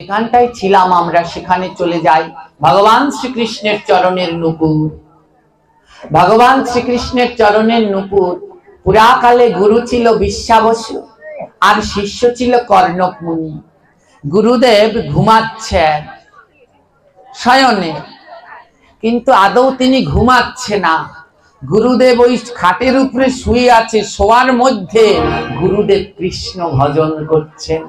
এখানটায় ছিলাম আমরা, সেখানে চলে যাই ভগবান শ্রীকৃষ্ণের চরণের নূপুর। ভগবান শ্রীকৃষ্ণের চরণের নূপুর। পুরাকালে গুরু ছিল বিশ্বাবসু আর শিষ্য ছিল কর্ণক মুনি। গুরুদেব ঘুমাচ্ছেন শয়নে, কিন্তু আদৌ তিনি ঘুমাচ্ছে না। গুরুদেব ওই খাটের উপরে শুয়ে আছে, শোয়ার মধ্যে গুরুদেব কৃষ্ণ ভজন করছেন।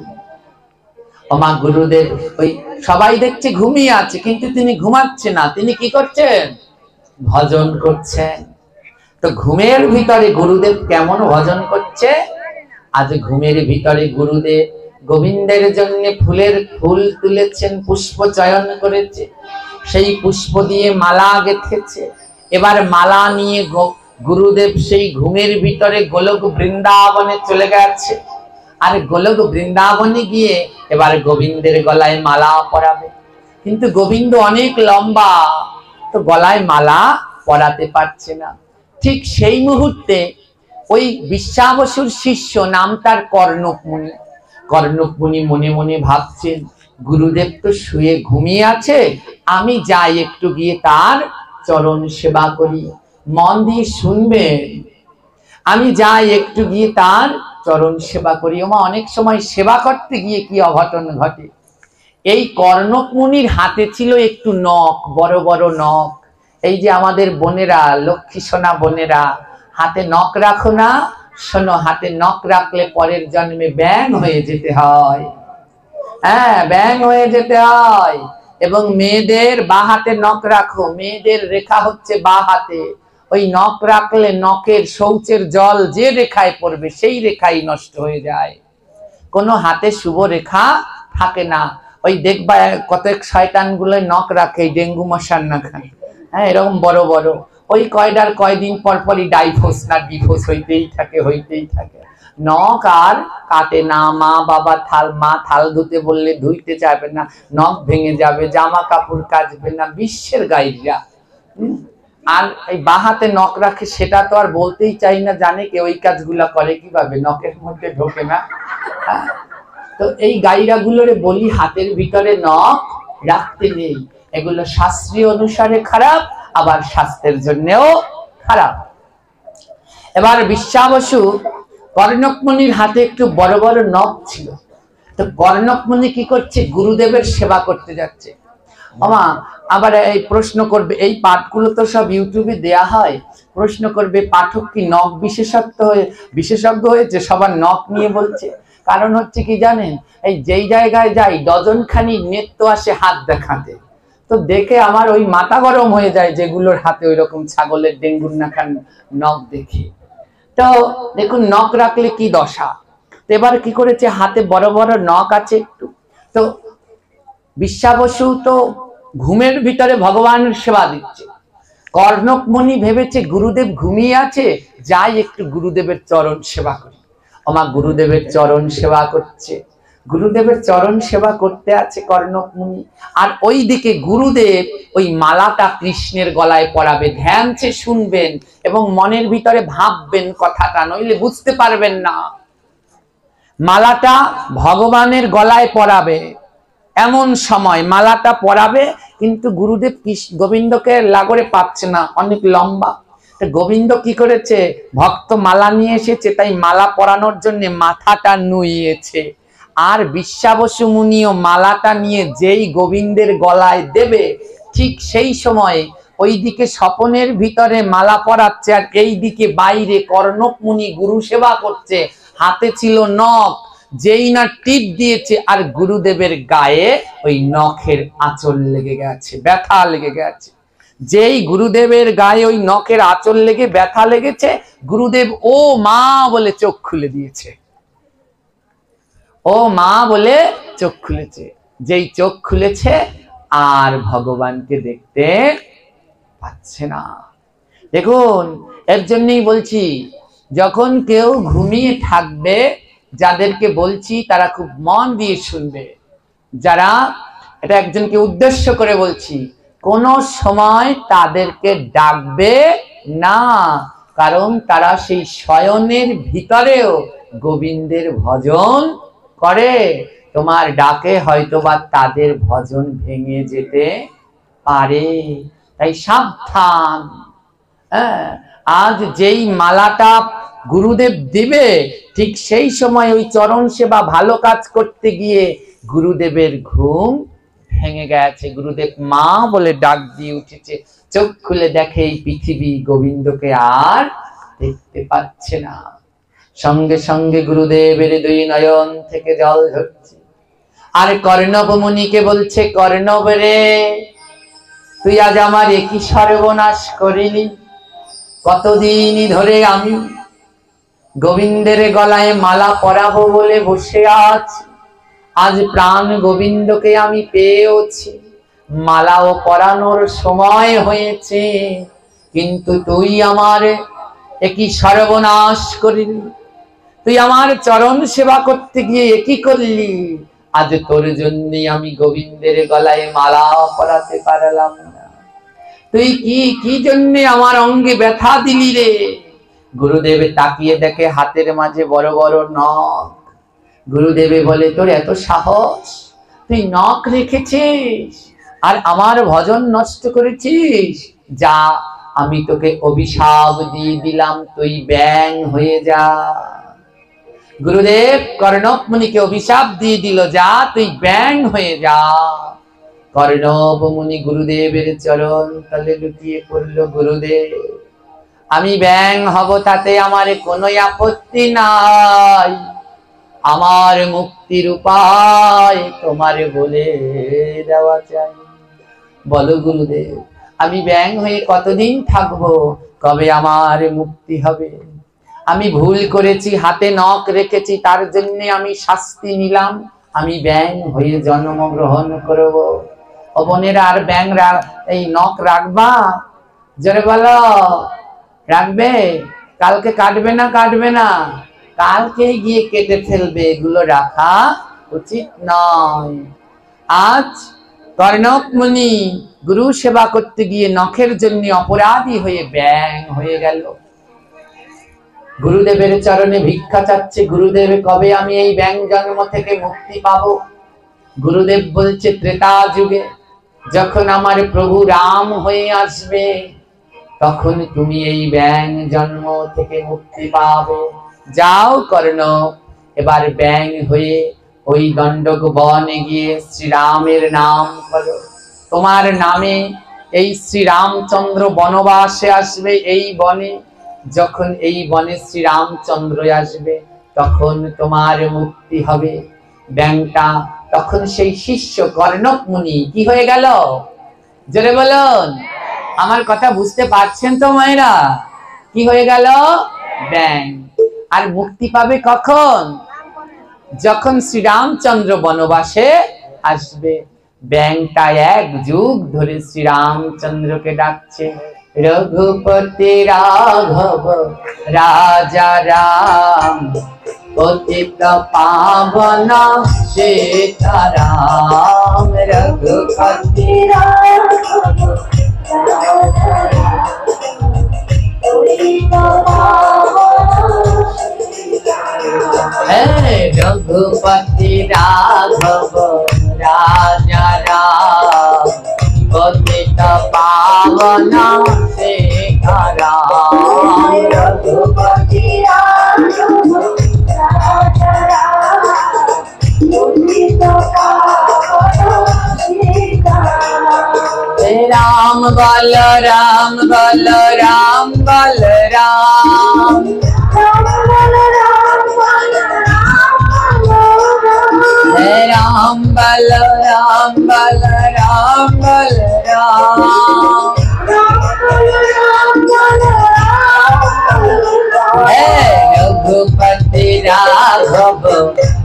ওমা গুরুদেব ওই সবাই দেখছে ঘুমিয়ে আছে, কিন্তু তিনি ঘুমাচ্ছে না, তিনি কি করছেন? ভজন করছেন। তো ঘুমের ভিতরে গুরুদেব কেমন ভজন করছে? আজ ঘুমের ভিতরে গুরুদেব গোবিন্দের জন্য ফুল তুলেছেন, পুষ্প চয়ন করেছে, সেই পুষ্প দিয়ে মালা গেঁথেছে। এবার মালা নিয়ে গুরুদেব সেই ঘুমের ভিতরে গোলক বৃন্দাবনে চলে গেছে। আর গোলক বৃন্দাবনে গিয়ে এবার গোবিন্দের গলায় মালা পরাবে, কিন্তু গোবিন্দ অনেক লম্বা, তো গলায় মালা পরাতে পারছে না। ঠিক সেই মুহূর্তে ওই বিশ্বাবসুর শিষ্য, নাম তার কর্ণক মুনি। কর্ণক মুনি মনে মনে ভাবছেন, গুরুদেব তো শুয়ে ঘুমিয়ে আছে, আমি যাই একটু গিয়ে তার চরণ সেবা করি। মন দিয়ে শুনবেন, আমি যাই একটু গিয়ে তার চরণ সেবা করি। ওমা অনেক সময় সেবা করতে গিয়ে কি অঘটন ঘটে। এই কর্ণক মুনির হাতে ছিল একটু নখ, বড় বড় নখ। এই যে আমাদের বোনেরা, লক্ষ্মী সোনা বোনেরা, হাতে নখ রাখো না? শোনো, হাতে নখ রাখলে পরের জন্মে ব্যাঙ হয়ে যেতে হয়। হ্যাঁ, ব্যাঙ হয়ে যেতে হয়। এবং মেয়েদের বা হাতে নখ রাখো, মেয়েদের রেখা হচ্ছে বা হাতে। ওই নখ রাখলে নখের শৌচের জল যে রেখায় পড়বে সেই রেখাই নষ্ট হয়ে যায়, কোনো হাতে শুভ রেখা থাকে না। ওই দেখবা কতক শয়তান গুলো নখ রাখে ডেঙ্গু মশার না খায়, হ্যাঁ, এরকম বড় বড়। ওই কয়দার কয়দিন পর পরই ডাইভোর্স না ডিভোর্স হইতেই থাকে। নখ আর কাটে না। মা বাবা থাল ধুতে বললে ধুইতে চাইবে না, নখ ভেঙে যাবে, জামা কাপড় কাচবে না, বিশ্বের গাইরা। আর এই বাহাতে নখ রাখে, সেটা তো আর বলতেই চাই না, জানে কে ওই কাজগুলা করে কিভাবে, নখের মধ্যে ঢোকে না। তো এই গাইরা গুলোরে বলি, হাতের ভিতরে নখ রাখতে নেই। এগুলো শাস্ত্রীয় অনুসারে খারাপ, আবার স্বাস্থ্যের জন্যও খারাপ। এবার বিশ্বাবসু কর্ণক মুনির হাতে একটু বড় বড় নখ ছিল। তো কর্ণক মুনি কি করছে? গুরুদেবের সেবা করতে যাচ্ছে। আমা আবার এই প্রশ্ন করবে, এই পাঠগুলো তো সব ইউটিউবে দেয়া হয়, প্রশ্ন করবে পাঠক কি নখ বিশেষজ্ঞ হয়েছে, সবার নখ নিয়ে বলছে? কারণ হচ্ছে কি জানেন, এই যেই জায়গায় যাই ডজন খানি নেট তো আসে হাত দেখাতে, তো দেখে আমার ওই মাথা গরম হয়ে যায়, যেগুলোর হাতে ওই রকম ছাগলের ডেঙ্গুর নাখান নখ দেখে। তো দেখুন নখ রাখলে কি দশা। তো এবার কি করেছে, হাতে বড় বড় নখ আছে একটু। তো বিশ্বাবসু তো ঘুমের ভিতরে ভগবানের সেবা দিচ্ছে। কর্ণক মুনি ভেবেছে গুরুদেব ঘুমিয়ে আছে, যাই একটু গুরুদেবের চরণ সেবা করি। আমার গুরুদেবের চরণ সেবা করছে, গুরুদেবের চরণ সেবা করতে আছে কর্ণক মুনি। আর ওই দিকে গুরুদেব ওই মালাটা কৃষ্ণের গলায় পরাবে। ধ্যানছে শুনবেন এবং মনের ভিতরে ভাববেন কথাটা, নইলে বুঝতে পারবেন না। মালাটা ভগবানের গলায় পরাবে, এমন সময় মালাটা পরাবে, কিন্তু গুরুদেব গোবিন্দকে লাগরে পাচ্ছে না, অনেক লম্বা। গোবিন্দ কি করেছে, ভক্ত মালা নিয়ে এসেছে, তাই মালা পরানোর জন্য মাথাটা নুইয়েছে। আর বিশ্বাবসু মুনিও মালাটা নিয়ে যেই গোবিন্দের গলায় দেবে, ঠিক সেই সময় ওইদিকে স্বপনের ভিতরে মালা পরাচ্ছে, আর এইদিকে বাইরে কর্ণক মুনি গুরু সেবা করছে। হাতে ছিল নখ, যেই না টিপ দিয়েছে আর গুরুদেবের গায়ে ওই নখের আঁচল লেগে গেছে, ব্যথা লেগে গেছে। যেই গুরুদেবের গায়ে ওই নখের আঁচল লেগে ব্যথা লেগেছে, গুরুদেব ও মা বলে চোখ খুলে দিয়েছে। ও মা বলে চোখ খুলেছে। যেই চোখ খুলেছে আর ভগবানকে দেখতে পাচ্ছে না। দেখুন, এর জন্যই বলছি, যখন কেউ ঘুমিয়ে থাকবে, যাদেরকে বলছি তারা খুব মন দিয়ে শুনবে। যারা, এটা একজনকে উদ্দেশ্য করে বলছি, কোন সময় তাদেরকে ডাকবে না, কারণ তারা সেই শয়নের ভিতরেও গোবিন্দের ভজন করে। তোমার ডাকে হয়তোবা তাদের ভজন ভেঙে যেতে পারে, তাই সাবধান। আজ যেই মালাটা গুরুদেব দিবে, ঠিক সেই সময় ওই চরণ সেবা ভালো কাজ করতে গিয়ে গুরুদেবের ঘুম ভেঙে গেছে, গুরুদেব মা বলে ডাক দিয়ে উঠেছে, চোখ খুলে দেখে এই পৃথিবী গোবিন্দকে আর দেখতে পাচ্ছে না। সঙ্গে সঙ্গে গুরুদেবের দুই নয়ন থেকে জল ঝরছে, আর কর্ণব মুনিকে বলছে, কর্ণব রে, তুই আজ আমার একই সর্বনাশ করিলি। কতদিন ধরে আমি গোবিন্দের গলায় মালা পরাবো বলে বসে আছি, আজ প্রাণ গোবিন্দকে আমি পেয়েছি, মালাও পরানোর সময় হয়েছে, কিন্তু তুই আমার একই সর্বনাশ করলি। তুই আমার চরণ সেবা করতে গিয়ে একই করলি, আজ তোর জন্য আমি গোবিন্দের গলায় মালা পরাতে পারলাম না। তুই কি জন্য আমার অঙ্গে ব্যথা দিলি রে? গুরুদেব তাকিয়ে দেখে হাতের মাঝে বড় বড় নখ। গুরুদেবে বলে, তোর এত সাহস, তুই নখ রেখেছিস আর আমার ভজন নষ্ট করেছিস? যা, আমি তোকে অভিশাপ দিয়ে দিলাম, তুই ব্যাং হয়ে যা। গুরুদেব কর্ণব মুনিকে অভিশাপ দিয়ে দিল, যা তুই ব্যাং হয়ে যা। কর্ণব মুনি গুরুদেবের চরণ তলে লুটিয়ে পড়ল, গুরুদেব আমি ব্যাং হব তাতে আমার কোনো আপত্তি নাই, আমার মুক্তির উপায় তোমার বলে দেওয়া চাই। বলো গুরুদেব, আমি ব্যাং হয়ে কতদিন থাকবো? কবে আমার মুক্তি হবে? আমি ভুল করেছি, হাতে নখ রেখেছি, তার জন্য আমি শাস্তি নিলাম, আমি ব্যাং হয়ে জন্মগ্রহণ করব। ও বোনেরা, আর ব্যাং এই নখ রাখবা? জোরে বলো, রাখবে? কালকে কাটবে না? কাটবে না? কালকে গিয়ে কেটে ফেলবে, এগুলো রাখা উচিত নয়। আজ কর্ণব মুনি গুরু সেবা করতে গিয়ে নখের জন্য অপরাধী হয়ে ব্যাং হয়ে গেল। গুরুদেবের চরণে ভিক্ষা চাচ্ছে, গুরুদেব কবে আমি এই ব্যাং জন্ম থেকে মুক্তি পাবো? গুরুদেব বলছে, ত্রেতা যুগে যখন আমার প্রভু রাম হয়ে আসবে, তখন তুমি এই ব্যাং জন্ম থেকে মুক্তি পাবে। যাও কর্ণব, এবার ব্যাং হয়ে ওই দণ্ডক বনে গিয়ে শ্রীরামের নাম করো। তোমার নামে এই শ্রীরামচন্দ্র বনবাসে আসবে এই বনে, যখন এই বনে শ্রীরামচন্দ্র আসবে তখন তোমার মুক্তি হবে। ব্যাংটা তখন সেই শিষ্য কর্ণব মুনি কি হয়ে গেল? জোরে বলুন, আমার কথা বুঝতে পারছেন তো মায়েরা? কি হয়ে গেল? ব্যাং। আর মুক্তি পাবে কখন? যখন শ্রীরামচন্দ্র বনবাসে আসবে। ব্যাংটা এক যুগ ধরে শ্রীরামচন্দ্রকে ডাকছে, রঘুপতি রাঘব রাজা রাম, পতিত পাবন সীতারাম। রঘুপতি রাঘব রাজা রাম, পতিত পাবন সীতারাম। রঘুপতি রাঘব রাজা রাম, পতিত পাবন সীতারাম। রঘুপতি রাঘব রাজা রাম, পতিত পাবন সীতারাম। রাম বল রাম বল রাম বল রাম, রাম বল রাম বল রাম বল রাম বল রাম বল রাম, रघुपति राघव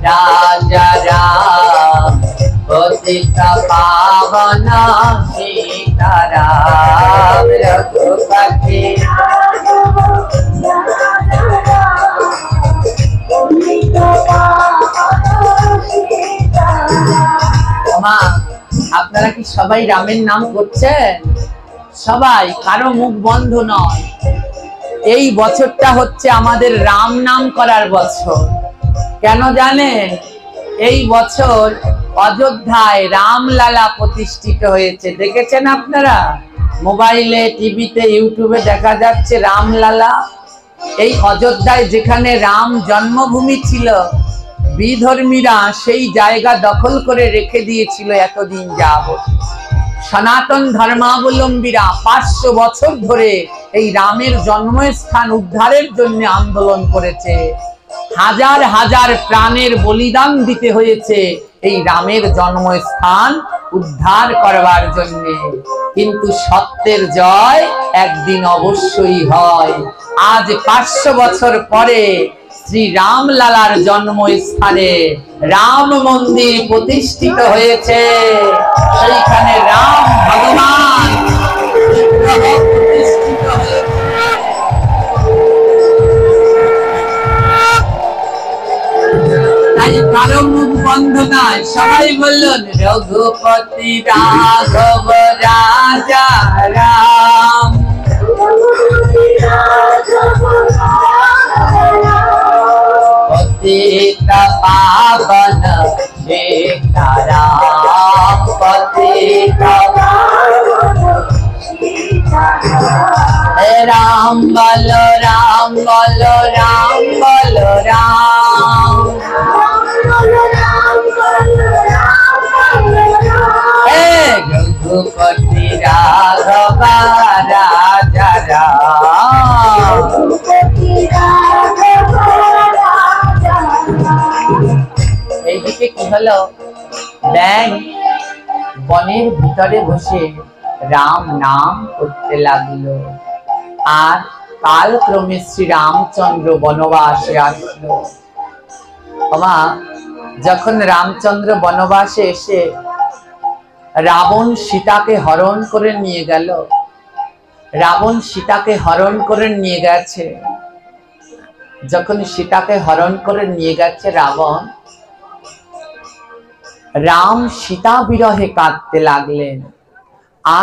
राजा राम, पतित पावन सीताराम। रघुपति राघव राजा राम, पतित पावन सीताराम। মা, আপনারা কি সবাই রামের নাম করছেন? সবাই, কারো মুখ বন্ধ নয়। এই বছরটা হচ্ছে আমাদের রাম নাম করার বছর। কেন জানেন? এই বছর অযোধ্যায় রামলালা প্রতিষ্ঠিত হয়েছে, দেখেছেন আপনারা? মোবাইলে, টিভিতে, ইউটিউবে দেখা যাচ্ছে রামলালা। এই অযোধ্যায় যেখানে রাম জন্মভূমি ছিল, বিধর্মীরা সেই জায়গা দখল করে রেখে দিয়েছিল এতদিন যাবত। সনাতন ধর্মাবলম্বীরা 500 বছর ধরে এই রামের জন্মস্থান উদ্ধারের জন্য আন্দোলন করেছে। হাজার হাজার প্রাণের বলিদান দিতে হয়েছে এই রামের জন্মস্থান উদ্ধার করবার জন্য। কিন্তু সত্যের জয় একদিন অবশ্যই হয়। আজ 500 বছর পরে শ্রী রামলালার জন্মস্থানে রাম মন্দির প্রতিষ্ঠিত হয়েছে। সেইখানে রাম ভগবান প্রতিষ্ঠিত হয়েছে। তাই কারো মুখ বন্ধ নয়, সবাই বললেন রঘুপতি রাঘব রাজা রাম। পতিত পাবন সীতারাম, পতিত রাম বলো রাম বলো রাম বলো রাম। রঘুপতি রাঘব রাজা রাম। এইদিকে কি হলো, ব্যাঙ বনের ভিতরে বসে রাম নাম করতে লাগলো। আর কালক্রমে শ্রী রামচন্দ্র বনবাসে আসলো। যখন রামচন্দ্র বনবাসে এসে রাবণ সীতাকে হরণ করে নিয়ে গেল, রাবণ সীতাকে হরণ করে নিয়ে গেছে। যখন সীতাকে হরণ করে নিয়ে গেছে রাবণ, রাম সীতা বিরহে কাঁদতে লাগলেন।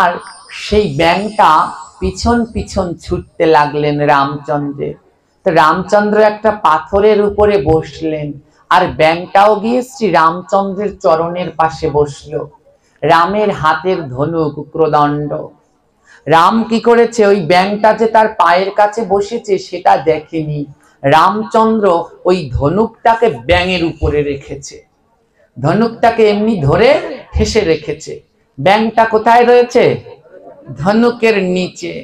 আর সেই ব্যাঙটা পিছন পিছন ছুটতে লাগলেন রামচন্দ্রের। তো রামচন্দ্র একটা পাথরের উপরে বসলেন, আর ব্যাঙটাও গিয়ে শ্রী রামচন্দ্রের চরণের পাশে বসলো। রামের হাতের ধনুক ক্রোদণ্ড। রাম কি করেছে, ওই ব্যাঙটা যে তার পায়ের কাছে বসেছে সেটা দেখেনি। রামচন্দ্র ওই ধনুকটাকে ব্যাঙের উপরে রেখেছে, ধনুকটাকে এমনি ধরে ঠেসে রেখেছে। ব্যাঙটা কোথায় রয়েছে? ধনুকের নিচে।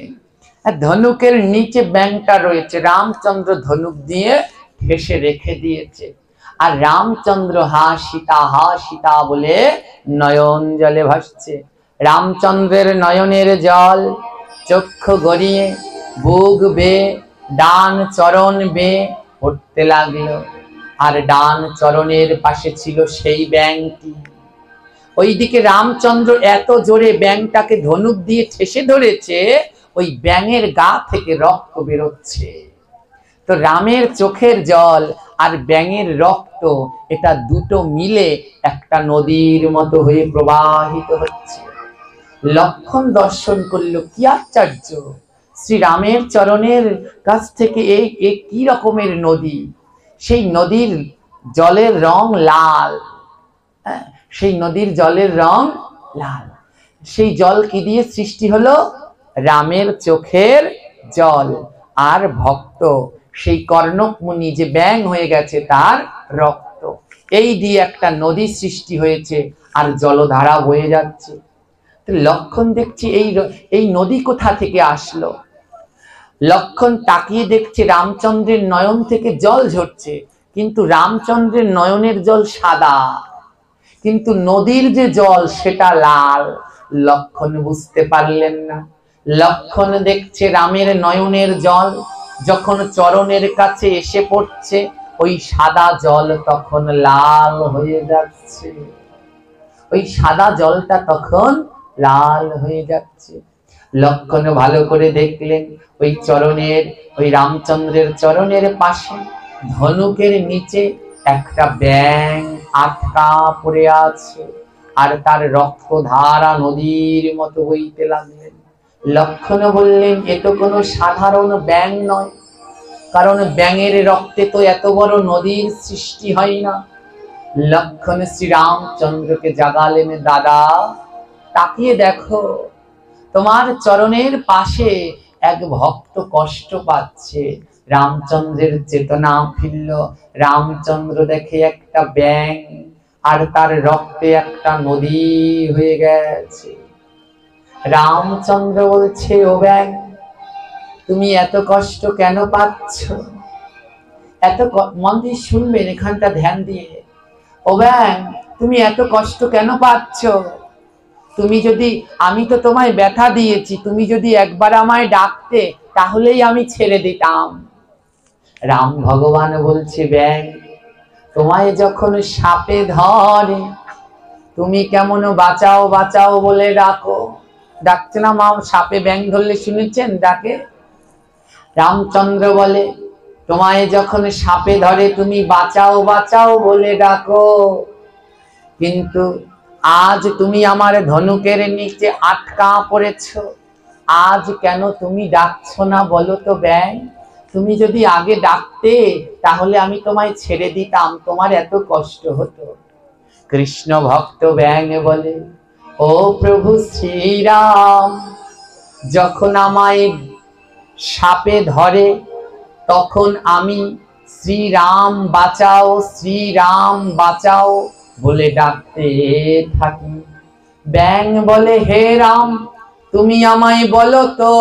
ধনুকের নিচে ব্যাঙটা রয়েছে, রামচন্দ্র ধনুক দিয়ে ঠেসে রেখে দিয়েছে। আর রামচন্দ্র হা সীতা বলে নয়ন জলে ভাসছে। রামচন্দ্রের নয়নের জল চক্ষু গড়িয়ে বুক বেয়ে ডান চরণ বেয়ে পড়তে লাগলো। আর ডান চরণের পাশে ছিল সেই ব্যাঙটি। ওইদিকে রামচন্দ্র এত জোরে ব্যাঙটাকে ধনুক দিয়ে ঠেসে ধরেছে, ওই ব্যাঙের গা থেকে রক্ত বেরোচ্ছে। তো রামের চোখের জল আর ব্যাঙের রক্ত, এটা দুটো মিলে একটা নদীর মতো হয়ে প্রবাহিত হচ্ছে। লক্ষণ দর্শন করলো, কি আশ্চর্য! শ্রী রামের চরণের কাছ থেকে এই কি রকমের নদী! সেই নদীর জলের রং লাল। সেই নদীর জলের রং লাল। সেই জল কি দিয়ে সৃষ্টি হলো? রামের চোখের জল আর ভক্ত সেই কর্ণক মুনি যে ব্যাঙ হয়ে গেছে তার রক্ত, এই দিয়ে একটা নদী সৃষ্টি হয়েছে আর জলধারা বয়ে যাচ্ছে। লক্ষণ দেখছি এই নদী কোথা থেকে আসলো। লক্ষণ তাকিয়ে দেখছে রামচন্দ্রের নয়ন থেকে জল ঝরছে, কিন্তু রামচন্দ্রের নয়নের জল সাদা, কিন্তু নদীর যে জল সেটা লাল। লক্ষণ বুঝতে পারলেন না। লক্ষণ দেখছে রামের নয়নের জল যখন চরণের কাছে এসে পড়ছে, ওই সাদা জল তখন লাল হয়ে যাচ্ছে। ওই সাদা জলটা তখন লাল হয়ে যাচ্ছে। লক্ষণ ভালো করে দেখলেন, ওই চরণের, ওই রামচন্দ্রের চরণের পাশে ধনুকের নিচে একটা ব্যাঙ আটকা পড়ে আছে, আর তার রক্তধারা নদীর মতো বইতে লাগলেন। লক্ষণ বললেন, এ তো কোনো সাধারণ ব্যাঙ নয়, কারণ ব্যাঙের রক্তে তো এত বড় নদীর সৃষ্টি হয় না। লক্ষণ শ্রীরামচন্দ্রকে জাগালেন, দাদা তাকিয়ে দেখো, তোমার চরণের পাশে এক ভক্ত কষ্ট পাচ্ছে। রামচন্দ্রের চেতনা ফিরল। রামচন্দ্র দেখে একটা ব্যাঙ, আর তার রক্তে একটা নদী হয়ে গেছে। রামচন্দ্র বলছে, ও ব্যাঙ, তুমি এত কষ্ট কেন পাচ্ছ? এত মন দিয়ে শুনবেন, এখানটা ধ্যান দিয়ে। ও ব্যাঙ, তুমি এত কষ্ট কেন পাচ্ছ? তুমি যদি, আমি তো তোমায় ব্যথা দিয়েছি, তুমি যদি একবার আমায় ডাকতে তাহলেই আমি ছেড়ে দিতাম। রাম ভগবান বলছে, ব্যাঙ, তোমায় যখন সাপে ধরে তুমি কেমন বাঁচাও বাঁচাও বলে ডাকো। ডাকছে না মা? সাপে ব্যাঙ ধরলে শুনেছেন ডাকে? রামচন্দ্র বলে, তোমায় যখন সাপে ধরে তুমি বাঁচাও বাঁচাও বলে ডাকো, কিন্তু আজ তুমি আমার ধনুকের নিচে আটকা পড়েছ, আজ কেন তুমি ডাকছো না বলো তো ব্যাঙ? তুমি যদি আগে ডাকতে তাহলে আমি তোমায় ছেড়ে দিতাম, তোমার এত কষ্ট হতো। কৃষ্ণ ভক্ত ব্যাঙ বলে, ও প্রভু শ্রীরাম, যখন আমায় সাপে ধরে তখন আমি শ্রীরাম বাঁচাও শ্রীরাম বাঁচাও বলে ডাকতে থাকি। ব্যাঙ বলে, হে রাম, তুমি আমায় বলো তো,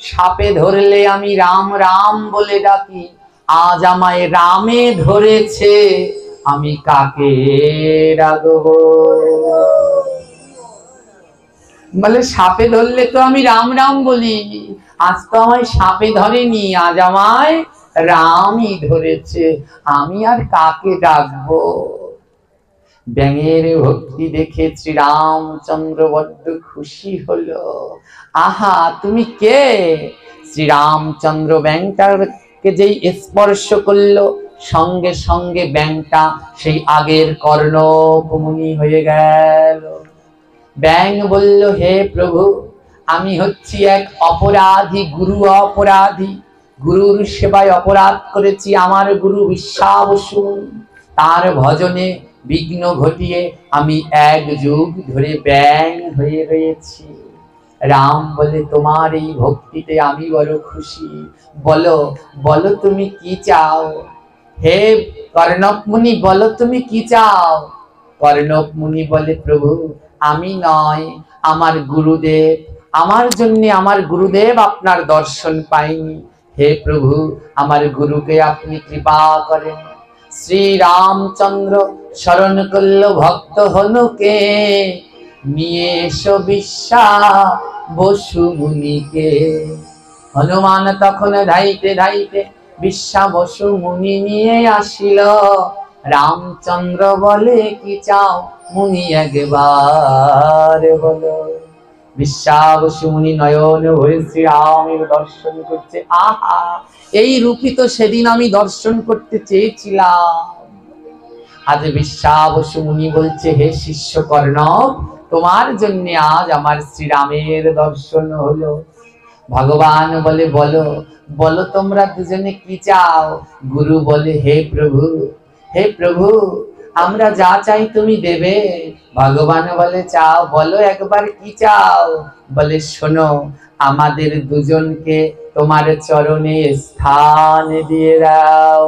সাপে ধরলে আমি রাম রাম বলে ডাকি, আজ আমায় রামে ধরেছে, আমি কাকে ডাকবো? বলে, সাপে ধরলে তো আমি রাম রাম বলি, আজ তো আমায় সাপে ধরেনি, আজ আমায় রামই ধরেছে, আমি আর কাকে ডাকবো? ব্যাঙের ভক্তি দেখে শ্রীরামচন্দ্র বড্ড খুশি হলো। আহা, তুমি কে? শ্রীরামচন্দ্র ব্যাঙটাকে যেই স্পর্শ করলো, সঙ্গে সঙ্গে ব্যাঙটা সেই আগের কর্ণকুমনি হয়ে গেল। ব্যাঙ বলল, হে প্রভু, আমি হচ্ছি এক অপরাধী, গুরু অপরাধী, গুরুর সেবায় অপরাধ করেছি। আমার গুরু বিশ্বাবসু, তার ভজনে বিঘ্ন ঘটিয়ে আমি এক যুগ ধরে ব্যাঙ হয়ে রয়েছি। রাম বলে, তোমার এই ভক্তিতে আমি বড় খুশি, বলো বলো তুমি কি চাও? হে কর্ণক মুনি, বলো তুমি কি চাও? কর্ণক মুনি বলে, প্রভু, আমি নয়, আমার গুরুদেব, আমার জন্য আমার গুরুদেব আপনার দর্শন পাইনি। হে প্রভু, আমার গুরুকে আপনি কৃপা করেন। শ্রী রামচন্দ্র শরণ করল ভক্ত হনুকে, নিয়ে এসো বিশ্বাবসু মুনিকে। হনুমান তখন ধাইতে ধাইতে বিশ্বাবসু মুনি নিয়ে আসিল। রামচন্দ্র বলে, কি চাও মুনি একবার বলো। বিশ্বাবসু মুনি নয়ন ভরে শ্রীরামের দর্শন করছে। আহা, এই রূপই তো সেদিন আমি দর্শন করতে চেয়েছিলাম। আজ বিশ্বাবসু মুনি বলছে, হে শিষ্য কর্ণক, তোমার জন্য আজ আমার শ্রীরামের দর্শন হলো। ভগবান বলে, বলো বলো তোমরা দুজনে কি চাও? গুরু বলে, হে প্রভু, আমরা যা চাই তুমি দেবে। ভগবান বলে, চাও বলো একবার কি চাও? বলে, শোনো, আমাদের দুজনকে তোমার চরণে স্থান দিয়ে দাও,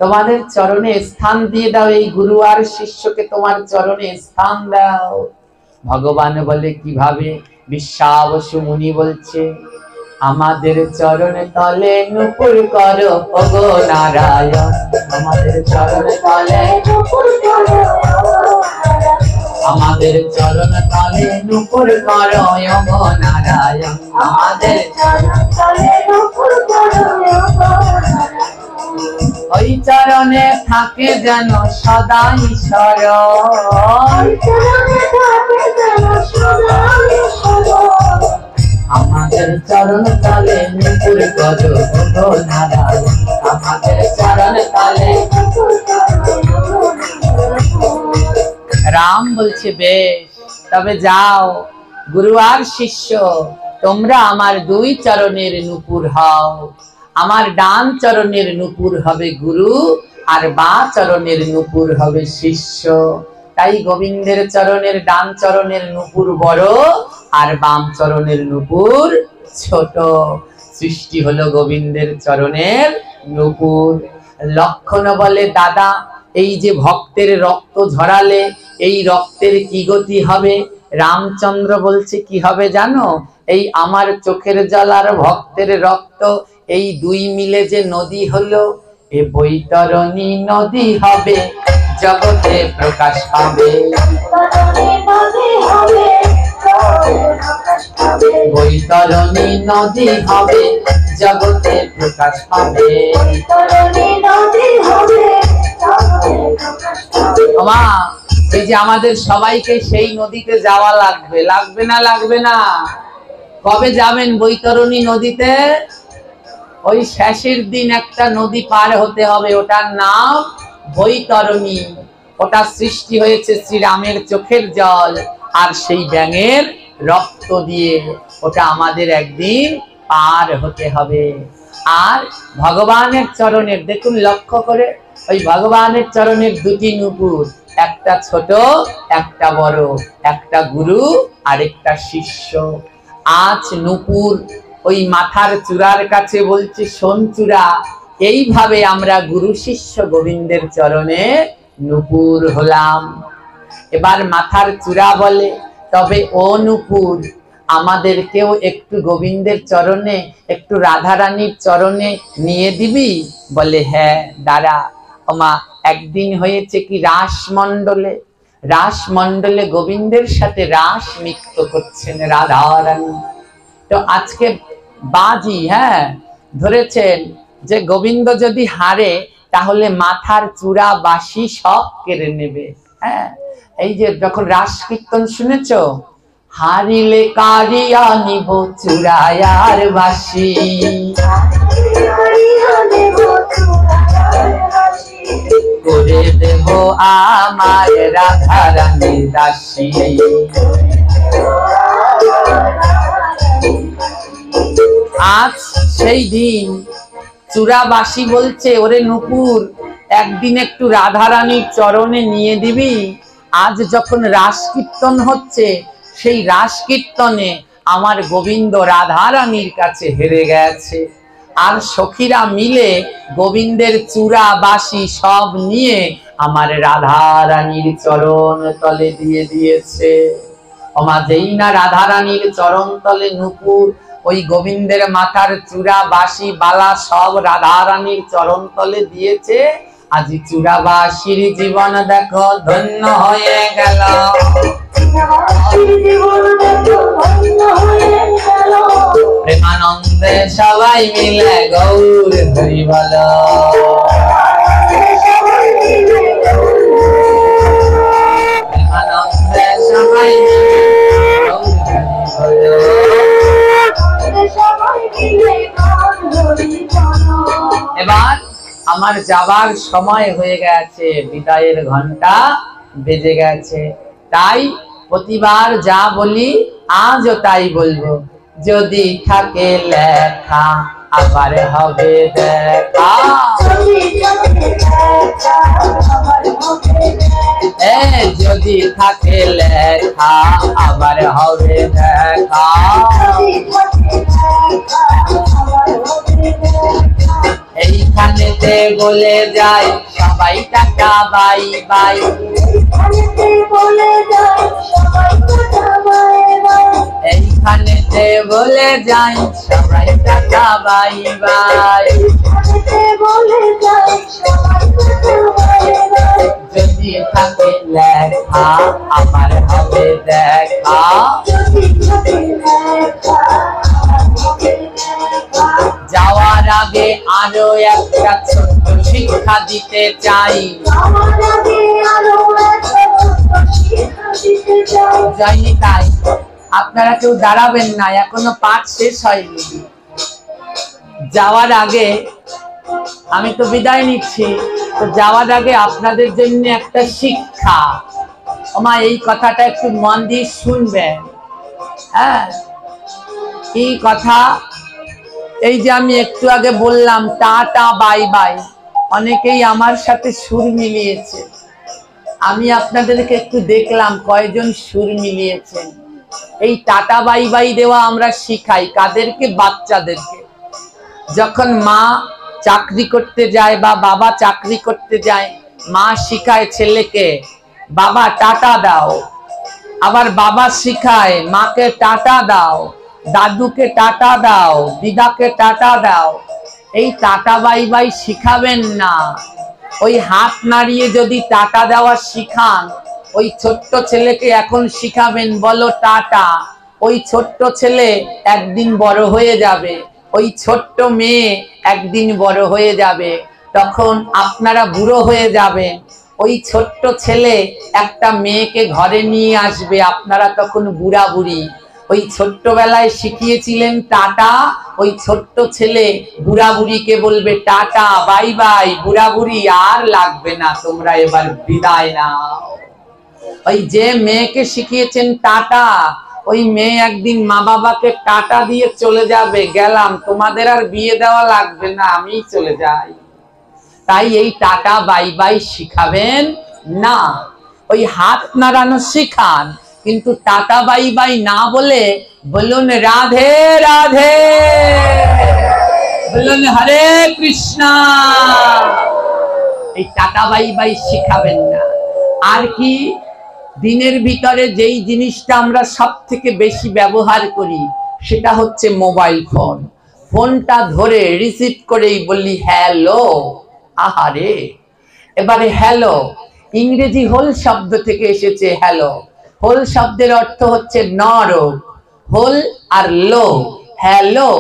তোমাদের চরণে স্থান দিয়ে দাও, এই গুরু আর শিষ্যকে তোমার চরণে স্থান দাও। ভগবান বলে, কিভাবে? বিশ্বাবসু মুনি বলছে, আমাদের চরণ তলে নুপুর করো ওগো নারায়ণ, আমাদের চরণ তলে নুপুর করো, আমাদের চরণ তলে নুপুর করো ওগো নারায়ণ, আমাদের চরণ তলে নুপুর করো ওগো নারায়ণ। ওই চরণে থাকে যেন সদাই শরণ, আমাদের চরণ তলে নুপুর করো ওগো নারায়ণ, আমাদের চরণ তলে। রাম বলছে, বেশ, তবে যাও, গুরু আর শিষ্য তোমরা আমার দুই চরণের নুপুর হও। আমার ডান চরণের নুপুর হবে গুরু, আর বা চরণের নূপুর হবে শিষ্য। তাই গোবিন্দের চরণের ডান চরণের নূপুর বড় আর বাম চরণের নূপুর ছোট। সৃষ্টি হলো গোবিন্দের চরণের নূপুর। লক্ষণ বলে, দাদা এই যে ভক্তের রক্ত ঝরালে এই রক্তের কি গতি হবে? রামচন্দ্র বলছে কি হবে জানো? এই আমার চোখের জল আর ভক্তের রক্ত এই দুই মিলে যে নদী হলো, এ বৈতরণী নদী হবে, জগতে প্রকাশ পাবে। বৈতরণী নদী হবে, জগতে প্রকাশ পাবে। মা, এই যে আমাদের সবাইকে সেই নদীতে যাওয়া লাগবে, লাগবে না? লাগবে না? কবে যাবেন বৈতরণী নদীতে? ওই শেষের দিন একটা নদী পার হতে হবে, ওটার নাম বৈতরণী। ওটা সৃষ্টি হয়েছে শ্রীরামের চোখের জল আর সেই ব্যাঙের রক্ত দিয়ে। ওটা আমাদের একদিন পার হতে হবে। আর ভগবানের চরণের দেখুন লক্ষ্য করে, ওই ভগবানের চরণের দুটি নূপুর, একটা ছোট একটা বড়, একটা গুরু আর একটা শিষ্য। আজ নূপুর ওই মাথার চূড়ার কাছে বলছে শোন চূড়া, এইভাবে আমরা গুরু শিষ্য গোবিন্দের চরণে নূপুর হলাম। এবার মাথার চূড়া বলে, তবে ও নূপুর, আমাদেরকেও একটু গোবিন্দের চরণে, একটু রাধা রানীর চরণে নিয়ে দিবি? বলে হ্যাঁ দাঁড়া। ওমা, একদিন হয়েছে কি রাসমণ্ডলে, রাসমণ্ডলে গোবিন্দের সাথে রাস নৃত্য করছেন রাধা রানী। তো আজকে বাজি ধরেছেন যে গোবিন্দ যদি হারে তাহলে মাথার চূড়া বাসি সব কেড়ে নেবে। এই যে যখন রাস কীর্তন শুনেছো, হারিলে কারিয়া নিব চূড়ায়ার বাসি, করে দেব আমার রাধা রানী দাসী। আজ সেই দিন চূড়াবাসী বলছে, ওরে নূপুর, একদিন একটু রাধা রানীর চরণে নিয়ে দিবি? আজ যখন রাস কীর্তন হচ্ছে, সেই রাস কীর্তনে আমার গোবিন্দ রাধা রানীর কাছে হেরে গেছে, আর সখীরা মিলে গোবিন্দের চূড়া বাসি সব নিয়ে আমার রাধা রানীর চরণ তলে দিয়ে দিয়েছে। ওমা, যেই না রাধা রানীর চরণ তলে নূপুর ওই গোবিন্দের মাথার চূড়া বাসি বালা সব রাধা রানীর চরণ তলে দিয়েছে, আজ চূড়াবাসীর জীবন দেখো ধন্য হয়ে গেল। প্রেমানন্দে সবাই মিলে গৌর হরি বল। প্রেমানন্দে সবাই মিলে গৌর হরি বল। এবার আমার যাবার সময় হয়ে গেছে, বিদায়ের ঘন্টা বেজে গেছে। তাই প্রতিবার যা বলি আজও তাই বলবো, যদি থাকে লেখা আবার হবে দেখা। যদি থাকে লেখা আবার হবে দেখা। এইখানেতে বলে যায় সবাই টাকা বাই বাই, এইখানেতে বলে যায় সবাই টাকা বাই বাই। যদি থাকে লেখা আমার হবে দেখা। যাওয়ার আগে আরো একটা ছোট্ট শিক্ষা দিতে চাই। যাইনি তাই আপনারা কেউ দাঁড়াবেন না, এখনো পাঠ শেষ হয়নি। যাওয়ার আগে আমি তো বিদায় নিচ্ছি, তো যাওয়ার আগে আপনাদের জন্য একটা শিক্ষা। ওমা, এই কথাটা একটু মন দিয়ে শুনবেন। এই কথা, এই যে আমি একটু আগে বললাম টাটা বাই বাই, অনেকেই আমার সাথে সুর মিলিয়েছে। আমি আপনাদেরকে একটু দেখলাম কয়জন সুর মিলিয়েছেন। এই টাটা বাই বাই দেওয়া আমরা শিখাই কাদেরকে? বাচ্চাদেরকে। যখন মা চাকরি করতে যায় বা বাবা চাকরি করতে যায়, মা শিখায় ছেলেকে বাবা টাটা দাও, আবার বাবা শিখায় মাকে টাটা দাও, দাদুকে টাটা দাও, দিদাকে টাটা দাও। এই টাটা বাই বাই শিখাবেন না। ওই হাত নাড়িয়ে যদি টাটা দেওয়া শিখান, ওই ছোট্ট ছেলেকে এখন শিখাবেন বলো টাটা। ওই ছোট্ট ছেলে একদিন বড় হয়ে যাবে, ওই ছোট্ট মেয়ে একদিন বড় হয়ে যাবে, তখন আপনারা বুড়ো হয়ে যাবেন। ওই ছোট্ট ছেলে একটা মেয়েকে ঘরে নিয়ে আসবে, আপনারা তখন বুড়া বুড়ি। ওই ছোট্টবেলায় শিখিয়েছিলেন টাটা, ওই ছোট্ট ছেলে বুড়া বুড়িকে বলবে টাটা বাই বাই, বুড়া বুড়ি আর লাগবে না, তোমরা এবার বিদায় নাও। ওই যে মেয়েকে শিখিয়েছেন টাটা, ওই মেয়ে একদিন মা বাবাকে টাটা দিয়ে চলে যাবে, গেলাম, তোমাদের আর বিয়ে দেওয়া লাগবে না, আমি চলে যাই। তাই এই টাটা বাই বাই শিখাবেন না। ওই হাত নাড়ানো শিখান, কিন্তু টাটা বাই বাই না বলে বলুন রাধে রাধে, বলুন হরে কৃষ্ণা। এই টাটা বাই বাই শিখাবেন না। আর কি? দিনের ভিতরে যেই জিনিসটা আমরা সব থেকে বেশি ব্যবহার করি সেটা হচ্ছে মোবাইল ফোন। ফোনটা ধরে রিসিভ করেই বললি হ্যালো। আহারে, এবারে হ্যালো ইংরেজি হোল শব্দ থেকে এসেছে। হ্যালো হোল শব্দের অর্থ হচ্ছে নরক, হোল আর লো। হ্যালো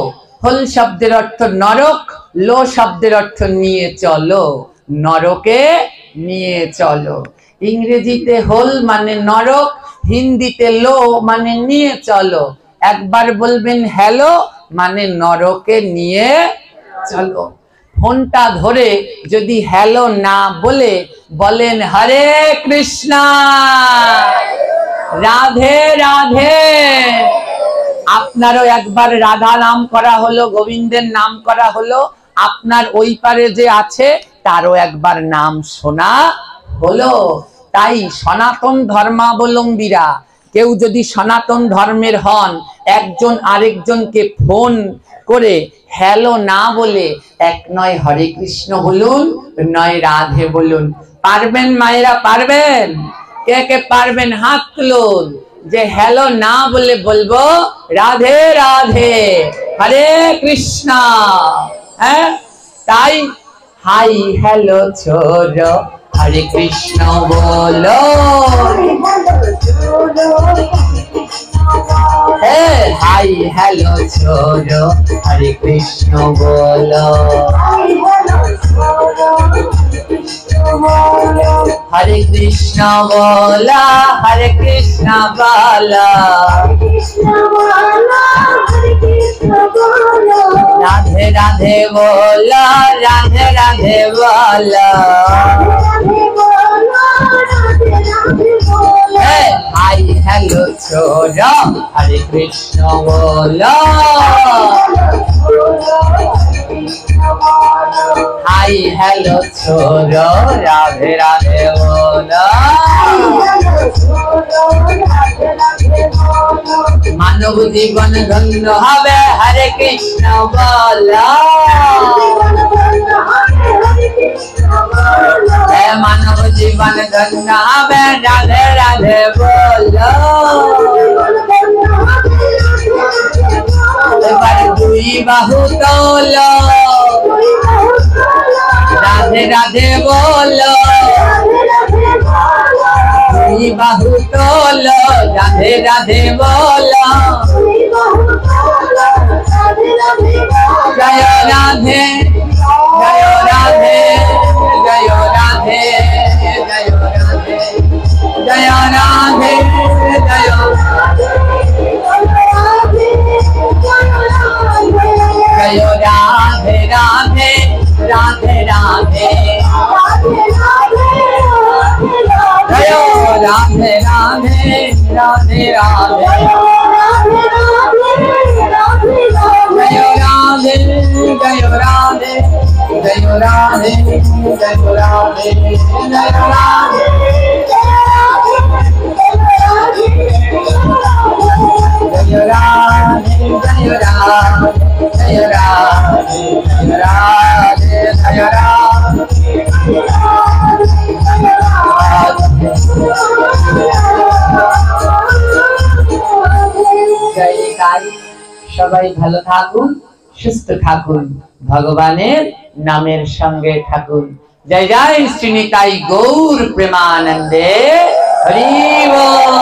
হোল শব্দের অর্থ নরক, লো শব্দের অর্থ নিয়ে চলো, নরকে নিয়ে চলো। ইংরেজিতে হোল মানে নরক, হিন্দিতে লো মানে নিয়ে চলো। একবার বলবেন হ্যালো মানে নরকে নিয়ে চলো। ফোনটা ধরে যদি হ্যালো না বলে বলেন হরে কৃষ্ণা রাধে রাধে, আপনারও একবার রাধা নাম করা হলো, গোবিন্দের নাম করা হলো, আপনার ওই পারে যে আছে তারও একবার নাম শোনা হলো। তাই সনাতন ধর্মাবলম্বীরা কেউ যদি সনাতন ধর্মের হন, একজন আরেকজনকে ফোন করে হ্যালো না বলে এক নয় হরে কৃষ্ণ বলুন, নয় রাধে বলুন। পারবেন মায়েরা? পারবেন? কে কে পারবেন হাত তুলুন। যে হ্যালো না বলে বলবো রাধে রাধে, হরে কৃষ্ণ। হ্যাঁ, তাই হাই হ্যালো ছোড়ো, হরে কৃষ্ণ বলো। হাই হ্যালো ছোড়ো, হরে কৃষ্ণ বলো। হরে কৃষ্ণ বলা, হরে কৃষ্ণ বলা, রাধে রাধে বলা, রাধে রাধে বলা। হাই হ্যালো ছোড়ো, হরে কৃষ্ণ বলো। হাই হ্যালো ছোড়ো, রাধে রাধে বলো। মানব জীবন ধন্য হবে, হরে কৃষ্ণ বলো। মানব জীবন ধন্য হবে, রাধে রাধে বলো। এবার দুই বাহু তোলো, রাধে রাধে বলো। দুই বাহু তোলো, রাধে রাধে বলো। জয় রাধে, জয় রাধে, জয় রাধে, জয় রাধে, জয় রাধে, জয় জয় রাধে রাধে, রাধে রাধে, জয় রাধে রাধে, রাধে রাধে, জয় রাধে, জয় রাধে, जय राधे जय राधे जय राधे जय राधे जय राधे जय राधे जय राधे जय राधे। সবাই ভালো থাকুন, সুস্থ থাকুন, ভগবানের নামের সঙ্গে থাকুন। জয় জয় শ্রী নিতাই গৌর প্রেমানন্দে হরি বল।